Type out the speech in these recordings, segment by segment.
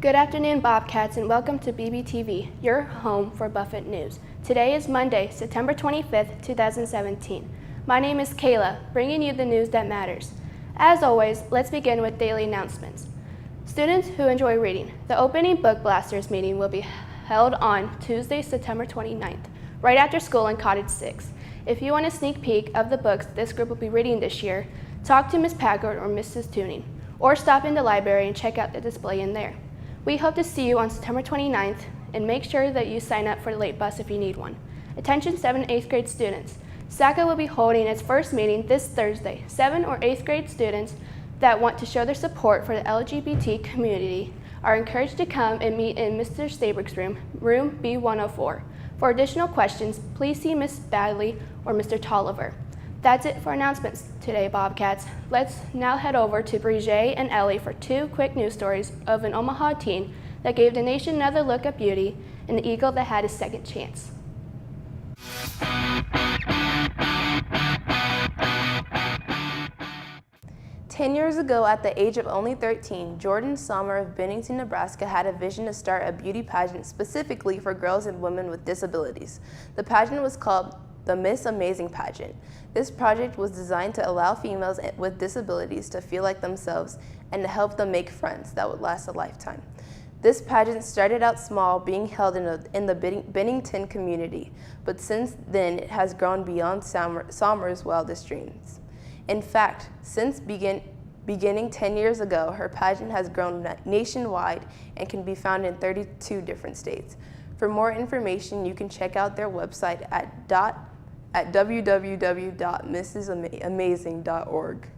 Good afternoon, Bobcats, and welcome to BBTV, your home for Buffett News. Today is Monday, September 25th, 2017. My name is Kayla, bringing you the news that matters. As always, let's begin with daily announcements. Students who enjoy reading, the opening Book Blasters meeting will be held on Tuesday, September 29th, right after school in Cottage 6. If you want a sneak peek of the books this group will be reading this year, talk to Ms. Packard or Mrs. Tuning, or stop in the library and check out the display in there. We hope to see you on September 29th, and make sure that you sign up for the late bus if you need one. Attention 7th and 8th grade students. SACA will be holding its first meeting this Thursday. 7th or 8th grade students that want to show their support for the LGBT community are encouraged to come and meet in Mr. Staberg's room, room B104. For additional questions, please see Ms. Badley or Mr. Tolliver. That's it for announcements today, Bobcats. Let's now head over to Brigitte and Ellie for two quick news stories of an Omaha teen that gave the nation another look at beauty and the eagle that had a second chance. Ten years ago, at the age of only 13, Jordan Sommer of Bennington, Nebraska had a vision to start a beauty pageant specifically for girls and women with disabilities. The pageant was called the Miss Amazing Pageant. This project was designed to allow females with disabilities to feel like themselves and to help them make friends that would last a lifetime. This pageant started out small, being held in the Bennington community, but since then it has grown beyond Sommer's wildest dreams. In fact, since beginning 10 years ago, her pageant has grown nationwide and can be found in 32 different states. For more information, you can check out their website at www.mrsamazing.org.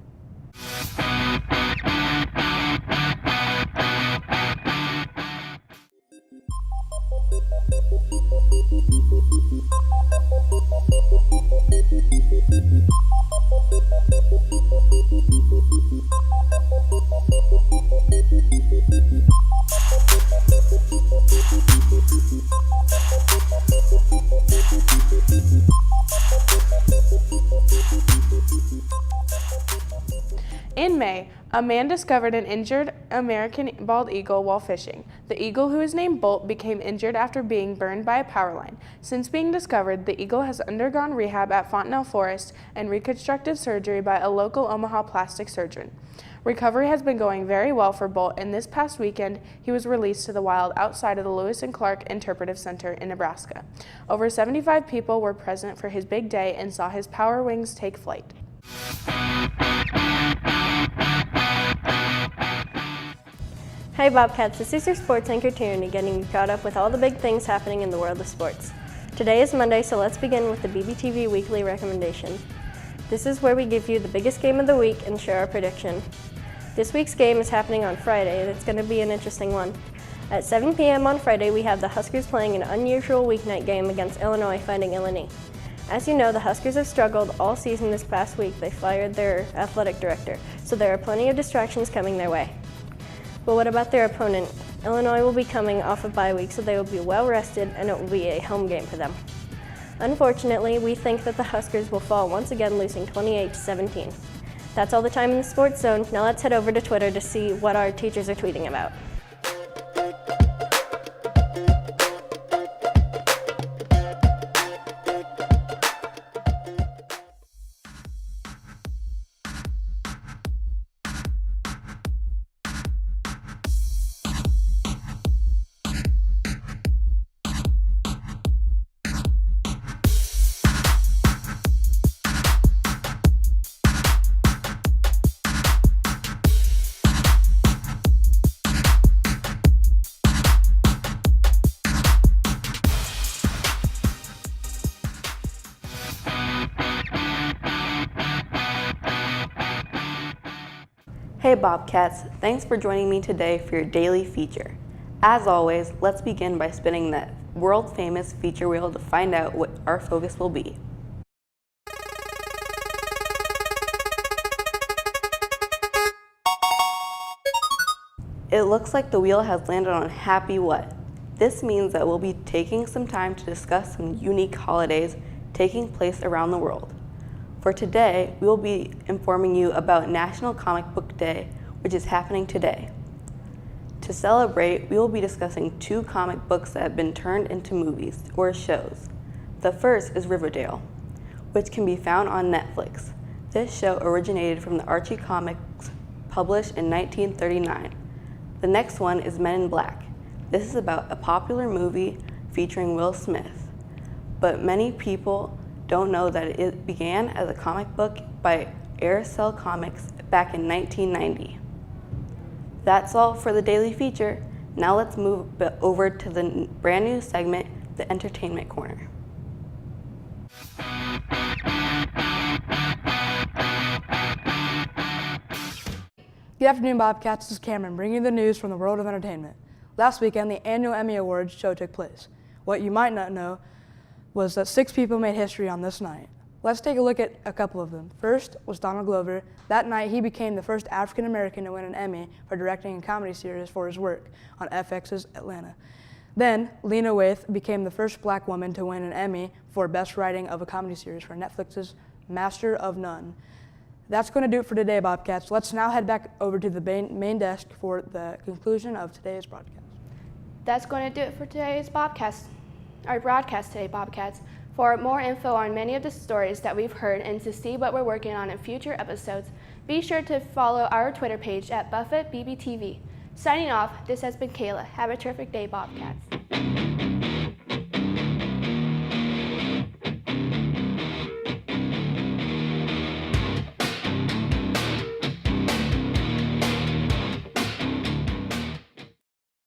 In May, a man discovered an injured American bald eagle while fishing. The eagle, who is named Bolt, became injured after being burned by a power line. Since being discovered, the eagle has undergone rehab at Fontenelle Forest and reconstructive surgery by a local Omaha plastic surgeon. Recovery has been going very well for Bolt, and this past weekend, he was released to the wild outside of the Lewis and Clark Interpretive Center in Nebraska. Over 75 people were present for his big day and saw his power wings take flight. Hey Bobcats, this is your sports anchor Tierney getting you caught up with all the big things happening in the world of sports. Today is Monday, so let's begin with the BBTV Weekly Recommendation. This is where we give you the biggest game of the week and share our prediction. This week's game is happening on Friday, and it's going to be an interesting one. At 7 p.m. on Friday, we have the Huskers playing an unusual weeknight game against Illinois fighting Illini. As you know, the Huskers have struggled all season. This past week. They fired their athletic director, so there are plenty of distractions coming their way. But what about their opponent? Illinois will be coming off a bye week, so they will be well rested, and it will be a home game for them. Unfortunately, we think that the Huskers will fall once again, losing 28-17. That's all the time in the Sports Zone. Now let's head over to Twitter to see what our teachers are tweeting about. Hey Bobcats, thanks for joining me today for your daily feature. As always, let's begin by spinning that world famous feature wheel to find out what our focus will be. It looks like the wheel has landed on Happy What? This means that we'll be taking some time to discuss some unique holidays taking place around the world. For today, we will be informing you about National Comic Book Day, which is happening today. To celebrate, we will be discussing 2 comic books that have been turned into movies or shows. The first is Riverdale, which can be found on Netflix. This show originated from the Archie comics published in 1939. The next one is Men in Black. This is about a popular movie featuring Will Smith, but many people don't know that it began as a comic book by Aircel Comics back in 1990. That's all for the daily feature. Now let's move over to the brand new segment, the Entertainment Corner. Good afternoon, Bobcats. This is Cameron, bringing you the news from the world of entertainment. Last weekend, the annual Emmy Awards show took place. What you might not know was that 6 people made history on this night. Let's take a look at a couple of them. First was Donald Glover. That night, he became the first African American to win an Emmy for directing a comedy series for his work on FX's Atlanta. Then, Lena Waithe became the first black woman to win an Emmy for Best Writing of a Comedy Series for Netflix's Master of None. That's going to do it for today, Bobcats. Let's now head back over to the main desk for the conclusion of today's broadcast. That's going to do it for today's broadcast today, Bobcats. For more info on many of the stories that we've heard and to see what we're working on in future episodes, be sure to follow our Twitter page at BuffettBBTV. Signing off, this has been Kayla. Have a terrific day, Bobcats.